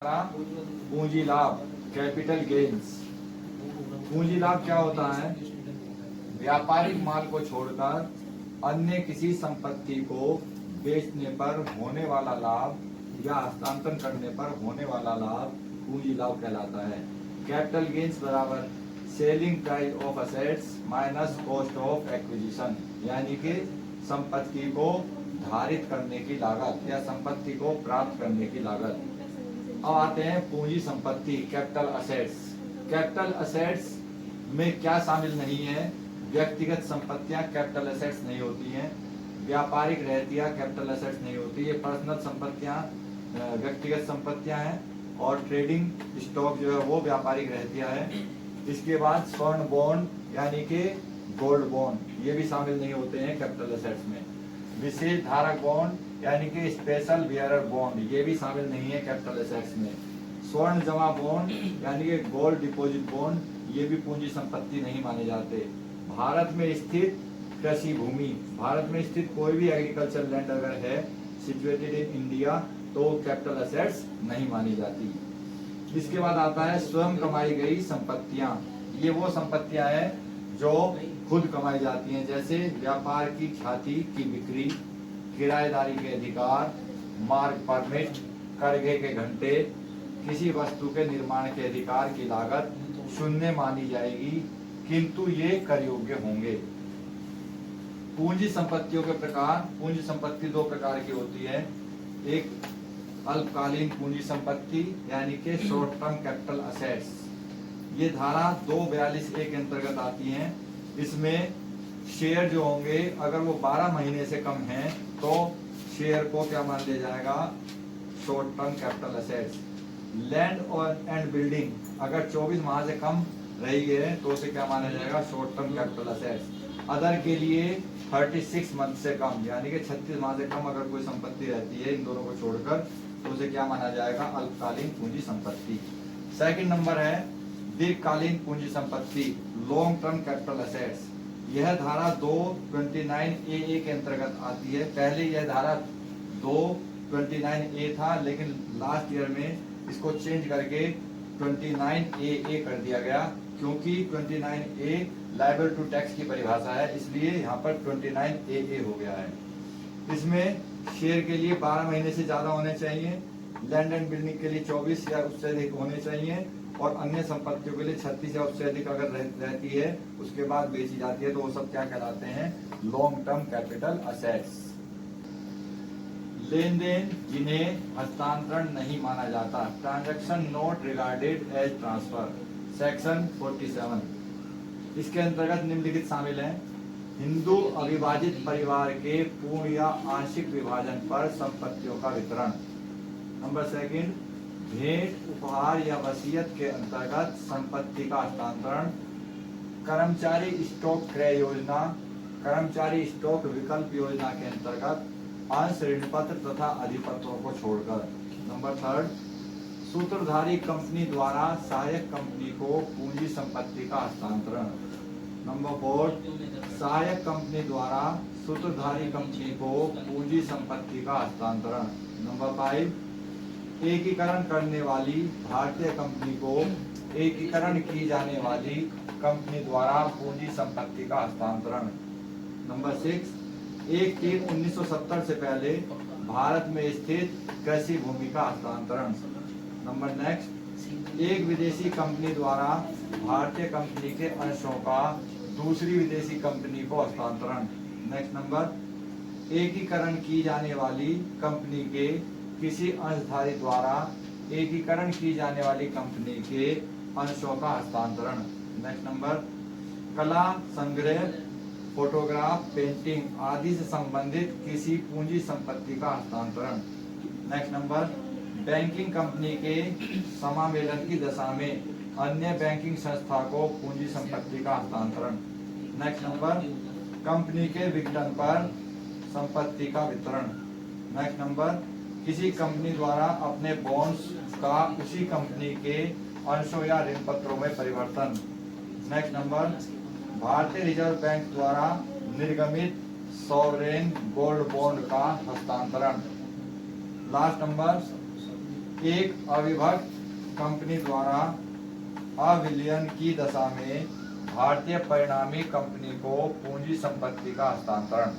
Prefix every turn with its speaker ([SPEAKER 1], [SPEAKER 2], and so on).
[SPEAKER 1] पूंजी लाभ capital gains. पूंजी लाभ क्या होता है? व्यापारिक माल को छोड़कर अन्य किसी संपत्ति को बेचने पर होने वाला लाभ या हस्तांतरण करने पर होने वाला लाभ पूंजी लाभ कहलाता है। कैपिटल गेन्स बराबर selling price of assets minus cost of acquisition, यानी कि संपत्ति को धारित करने की लागत या संपत्ति को प्राप्त करने की लागत। अब आते हैं पूंजी संपत्ति कैपिटल असेट्स। कैपिटल असेट्स में क्या शामिल नहीं है? व्यक्तिगत संपत्तियां कैपिटल असेट्स नहीं होती हैं, व्यापारिक रहतियां कैपिटल असेट्स नहीं होती। ये पर्सनल संपत्तियां व्यक्तिगत संपत्तियां हैं और ट्रेडिंग स्टॉक जो है वो व्यापारिक रहतियां है। इसके बाद स्वर्ण बॉन्ड यानी कि गोल्ड बॉन्ड, ये भी शामिल नहीं होते हैं कैपिटल असेट्स में। विशेष धारक बॉन्ड यानी कि स्पेशल बियरर बॉन्ड, ये भी शामिल नहीं है कैपिटल एसेट्स में। स्वर्ण जमा बॉन्ड यानी कि गोल्ड डिपॉजिट बॉन्ड, ये भी पूंजी संपत्ति नहीं माने जाते। भारत में स्थित कृषि भूमि, भारत में स्थित कोई भी एग्रीकल्चर लैंड अगर है सिचुएटेड इन इंडिया तो कैपिटल एसेट्स नहीं मानी जाती। इसके बाद आता है स्वयं कमाई गई संपत्तियां। ये वो संपत्तियां हैं जो खुद कमाई जाती हैं, जैसे व्यापार की ख्याति की बिक्री, किराएदारी के अधिकार, मार्ग परमिट, करघे के घंटे, किसी वस्तु के निर्माण के अधिकार की लागत शून्य मानी जाएगी, किंतु ये कर योग्य होंगे। पूंजी संपत्तियों के प्रकार। पूंजी संपत्ति दो प्रकार की होती है। एक अल्पकालीन पूंजी संपत्ति यानी कि शॉर्ट टर्म कैपिटल असेट्स, ये धारा 242A के अंतर्गत आती हैं। इसमें शेयर जो होंगे अगर वो 12 महीने से कम हैं तो शेयर को क्या मान लिया जाएगा? Short term capital assets. Land और एंड बिल्डिंग अगर 24 माह से कम रही है तो उसे क्या माना जाएगा? Short term capital assets. Other के लिए 36 मंथ से कम यानी कि 36 माह से कम अगर कोई संपत्ति रहती है इन दोनों को छोड़कर तो उसे क्या माना जाएगा? अल्पकालीन पूंजी संपत्ति। सेकंड नंबर है दीर्घकालीन पूंजी संपत्ति, लॉन्ग टर्म कैपिटल असेट्स। यह धारा 229AA के अंतर्गत आती है। पहले यह धारा 229A था, लेकिन लास्ट ईयर में इसको चेंज करके 29AA कर दिया गया, क्योंकि 29A लायबल टू टैक्स की परिभाषा है, इसलिए यहाँ पर 29AA हो गया है। इसमें शेयर के लिए 12 महीने से ज्यादा होने चाहिए, लैंड एंड बिल्डिंग के लिए 24 या उससे अधिक होने चाहिए, और अन्य संपत्तियों के लिए 36 या उससे अधिक अगर रहती है उसके बाद बेची जाती है तो वो सब क्या कहलाते हैं? Long term capital assets. लेन देन जिन्हें हस्तांतरण नहीं माना जाता, transaction not regarded as transfer, section 47। इसके अंतर्गत निम्नलिखित शामिल हैं। हिंदू अविभाजित परिवार के पूर्ण या आंशिक विभाजन पर संपत्तियों का वितरण। नंबर सेकंड, भेंट, उपहार या वसीयत के अंतर्गत संपत्ति का हस्तांतरण। कर्मचारी स्टॉक क्रय योजना, कर्मचारी स्टॉक विकल्प योजना के अंतर्गत अंश ऋण पत्र तथा अधिपत्रों को छोड़कर। नंबर थर्ड, सूत्रधारी कंपनी द्वारा सहायक कंपनी को पूंजी संपत्ति का हस्तांतरण। नंबर फोर्थ, सहायक कंपनी द्वारा सूत्रधारी कंपनी को पूंजी संपत्ति का हस्तांतरण। नंबर 5, एकीकरण करने वाली भारतीय कंपनी को एकीकरण की जाने वाली कंपनी द्वारा पूंजी संपत्ति का हस्तांतरण। नंबर 6, 1/3/1970 से पहले भारत में स्थित कृषि भूमि का हस्तांतरण। नंबर नेक्स्ट, एक विदेशी कंपनी द्वारा भारतीय कंपनी के अंशों का दूसरी विदेशी कंपनी को हस्तांतरण। नेक्स्ट नंबर, एकीकरण की जाने वाली कंपनी के किसी अंशधारी द्वारा एकीकरण की जाने वाली कंपनी के अंशों का हस्तांतरण। नेक्स्ट नंबर, कला संग्रह, फोटोग्राफ, पेंटिंग आदि से संबंधित किसी पूंजी संपत्ति का हस्तांतरण। नेक्स्ट नंबर, बैंकिंग कंपनी के समामेलन की दशा में अन्य बैंकिंग संस्था को पूंजी संपत्ति का हस्तांतरण। नेक्स्ट नंबर, कंपनी के विघटन पर संपत्ति का वितरण। नेक्स्ट नंबर, किसी कंपनी द्वारा अपने बॉन्ड्स का उसी कंपनी के अंशों या ऋण पत्रों में परिवर्तन। नेक्स्ट नंबर, भारतीय रिजर्व बैंक द्वारा निर्गमित सॉवरेन गोल्ड बॉन्ड का हस्तांतरण। लास्ट नंबर, एक अविभक्त कंपनी द्वारा अविलयन की दशा में भारतीय परिणामी कंपनी को पूंजी संपत्ति का हस्तांतरण।